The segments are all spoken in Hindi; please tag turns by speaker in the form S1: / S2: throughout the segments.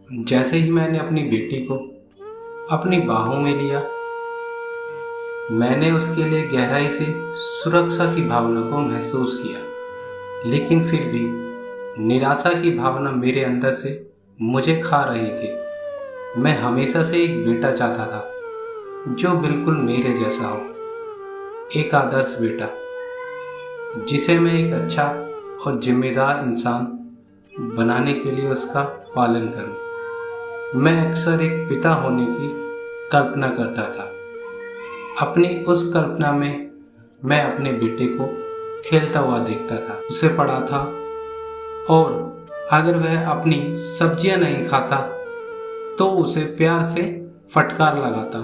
S1: जैसे ही मैंने अपनी बेटी को अपनी बाहों में लिया, मैंने उसके लिए गहराई से सुरक्षा की भावना को महसूस किया। लेकिन फिर भी निराशा की भावना मेरे अंदर से मुझे खा रही थी। मैं हमेशा से एक बेटा चाहता था जो बिल्कुल मेरे जैसा हो, एक आदर्श बेटा जिसे मैं एक अच्छा और जिम्मेदार इंसान बनाने के लिए उसका पालन करूं। मैं अक्सर एक पिता होने की कल्पना करता था। अपनी उस कल्पना में मैं अपने बेटे को खेलता हुआ देखता था, उसे पढ़ा था, और अगर वह अपनी सब्जियां नहीं खाता तो उसे प्यार से फटकार लगाता।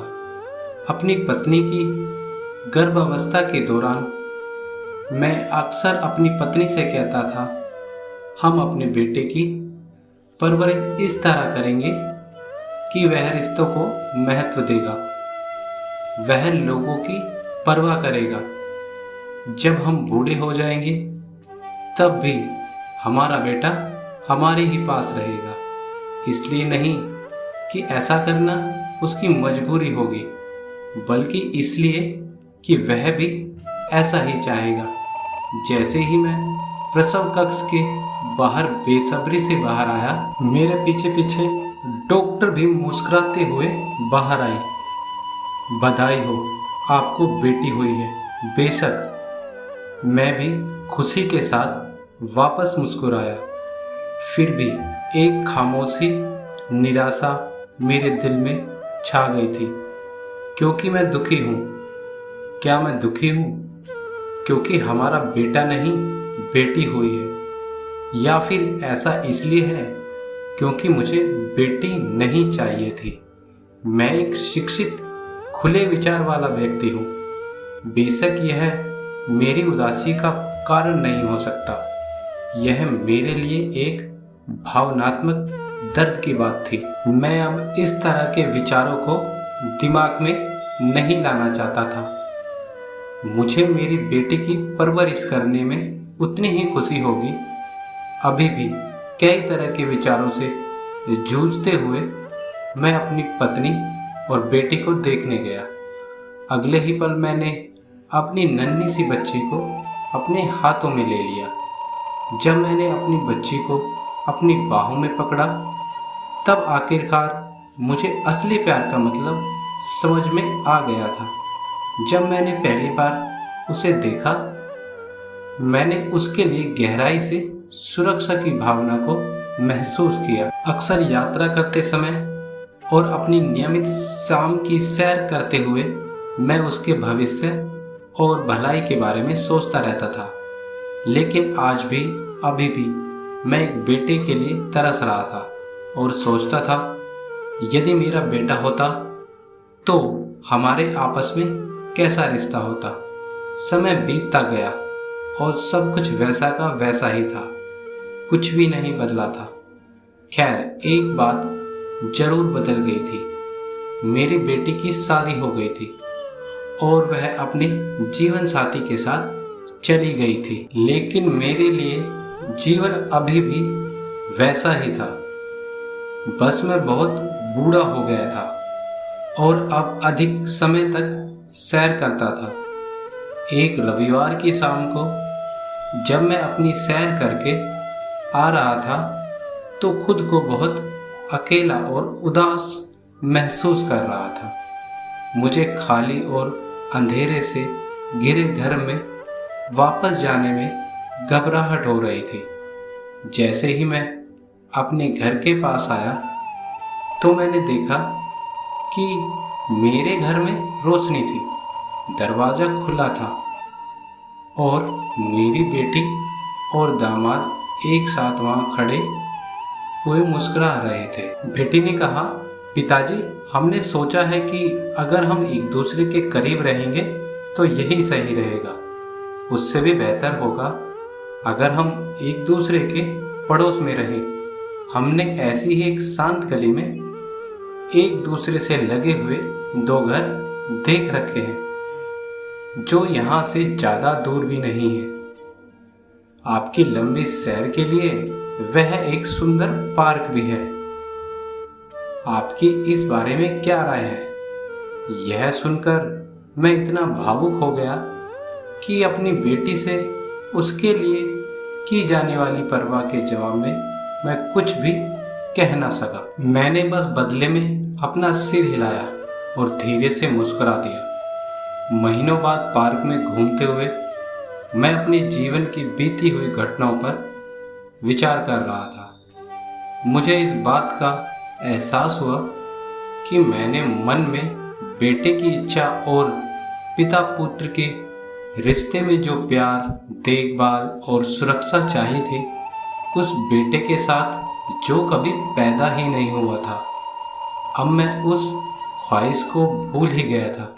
S1: अपनी पत्नी की गर्भावस्था के दौरान मैं अक्सर अपनी पत्नी से कहता था, हम अपने बेटे की परवरिश इस तरह करेंगे कि वह रिश्तों को महत्व देगा, वह लोगों की परवाह करेगा। जब हम बूढ़े हो जाएंगे तब भी हमारा बेटा हमारे ही पास रहेगा। इसलिए नहीं कि ऐसा करना उसकी मजबूरी होगी, बल्कि इसलिए कि वह भी ऐसा ही चाहेगा। जैसे ही मैं प्रसव कक्ष के बाहर बेसब्री से बाहर आया, मेरे पीछे पीछे डॉक्टर भी मुस्कुराते हुए बाहर आई। बधाई हो, आपको बेटी हुई है। बेशक मैं भी खुशी के साथ वापस मुस्कुराया। फिर भी एक खामोशी निराशा मेरे दिल में छा गई थी, क्योंकि मैं दुखी हूँ। क्या मैं दुखी हूँ क्योंकि हमारा बेटा नहीं बेटी हुई है, या फिर ऐसा इसलिए है क्योंकि मुझे बेटी नहीं चाहिए थी? मैं एक शिक्षित खुले विचार वाला व्यक्ति हूँ। बेशक यह मेरी उदासी का कारण नहीं हो सकता, यह मेरे लिए एक भावनात्मक दर्द की बात थी। मैं अब इस तरह के विचारों को दिमाग में नहीं लाना चाहता था। मुझे मेरी बेटी की परवरिश करने में उतनी ही खुशी होगी। अभी भी कई तरह के विचारों से जूझते हुए मैं अपनी पत्नी और बेटी को देखने गया। अगले ही पल मैंने अपनी नन्ही सी बच्ची को अपने हाथों में ले लिया। जब मैंने अपनी बच्ची को अपनी बाहों में पकड़ा, तब आखिरकार मुझे असली प्यार का मतलब समझ में आ गया था। जब मैंने पहली बार उसे देखा, मैंने उसके लिए गहराई से सुरक्षा की भावना को महसूस किया। अक्सर यात्रा करते समय और अपनी नियमित शाम की सैर करते हुए मैं उसके भविष्य और भलाई के बारे में सोचता रहता था। लेकिन आज भी अभी भी मैं एक बेटे के लिए तरस रहा था और सोचता था, यदि मेरा बेटा होता तो हमारे आपस में कैसा रिश्ता होता। समय बीतता गया और सब कुछ वैसा का वैसा ही था, कुछ भी नहीं बदला था। खैर, एक बात जरूर बदल गई थी। मेरी बेटी की शादी हो गई थी और वह अपने जीवन साथी के साथ चली गई थी। लेकिन मेरे लिए जीवन अभी भी वैसा ही था, बस मैं बहुत बूढ़ा हो गया था और अब अधिक समय तक सैर करता था। एक रविवार की शाम को जब मैं अपनी सैर करके आ रहा था तो खुद को बहुत अकेला और उदास महसूस कर रहा था। मुझे खाली और अंधेरे से घिरे घर में वापस जाने में घबराहट हो रही थी। जैसे ही मैं अपने घर के पास आया तो मैंने देखा कि मेरे घर में रोशनी थी, दरवाज़ा खुला था और मेरी बेटी और दामाद एक साथ वहाँ खड़े हुए मुस्कुरा रहे थे। बेटी ने कहा, पिताजी, हमने सोचा है कि अगर हम एक दूसरे के करीब रहेंगे तो यही सही रहेगा। उससे भी बेहतर होगा अगर हम एक दूसरे के पड़ोस में रहें। हमने ऐसी ही एक शांत गली में एक दूसरे से लगे हुए दो घर देख रखे हैं जो यहाँ से ज़्यादा दूर भी नहीं है। आपकी लंबी सैर के लिए वह एक सुंदर पार्क भी है। आपकी इस बारे में क्या राय है? यह सुनकर मैं इतना भावुक हो गया कि अपनी बेटी से उसके लिए की जाने वाली परवाह के जवाब में मैं कुछ भी कह ना सका। मैंने बस बदले में अपना सिर हिलाया और धीरे से मुस्कुरा दिया। महीनों बाद पार्क में घूमते हुए मैं अपने जीवन की बीती हुई घटनाओं पर विचार कर रहा था। मुझे इस बात का एहसास हुआ कि मैंने मन में बेटे की इच्छा और पिता पुत्र के रिश्ते में जो प्यार, देखभाल और सुरक्षा चाहिए थी, उस बेटे के साथ जो कभी पैदा ही नहीं हुआ था, अब मैं उस ख्वाहिश को भूल ही गया था।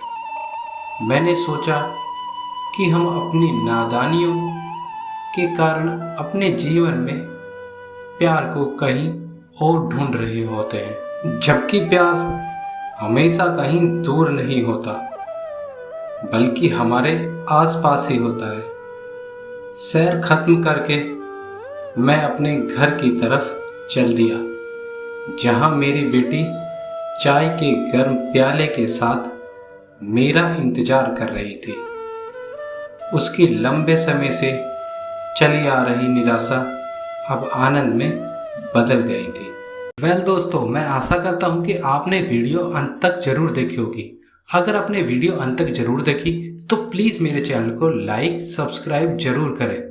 S1: मैंने सोचा कि हम अपनी नादानियों के कारण अपने जीवन में प्यार को कहीं और ढूंढ रहे होते हैं, जबकि प्यार हमेशा कहीं दूर नहीं होता बल्कि हमारे आसपास ही होता है। सैर खत्म करके मैं अपने घर की तरफ चल दिया, जहां मेरी बेटी चाय के गर्म प्याले के साथ मेरा इंतजार कर रही थी। उसकी लंबे समय से चली आ रही निराशा अब आनंद में बदल गई थी। वेल दोस्तों, मैं आशा करता हूं कि आपने वीडियो अंत तक जरूर देखी होगी। अगर आपने वीडियो अंत तक जरूर देखी तो प्लीज़ मेरे चैनल को लाइक, सब्सक्राइब जरूर करें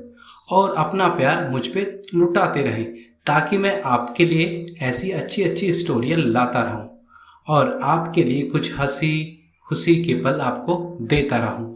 S1: और अपना प्यार मुझ पे लुटाते रहें, ताकि मैं आपके लिए ऐसी अच्छी अच्छी स्टोरियाँ लाता रहूं और आपके लिए कुछ हंसी खुशी के पल आपको देता रहूं।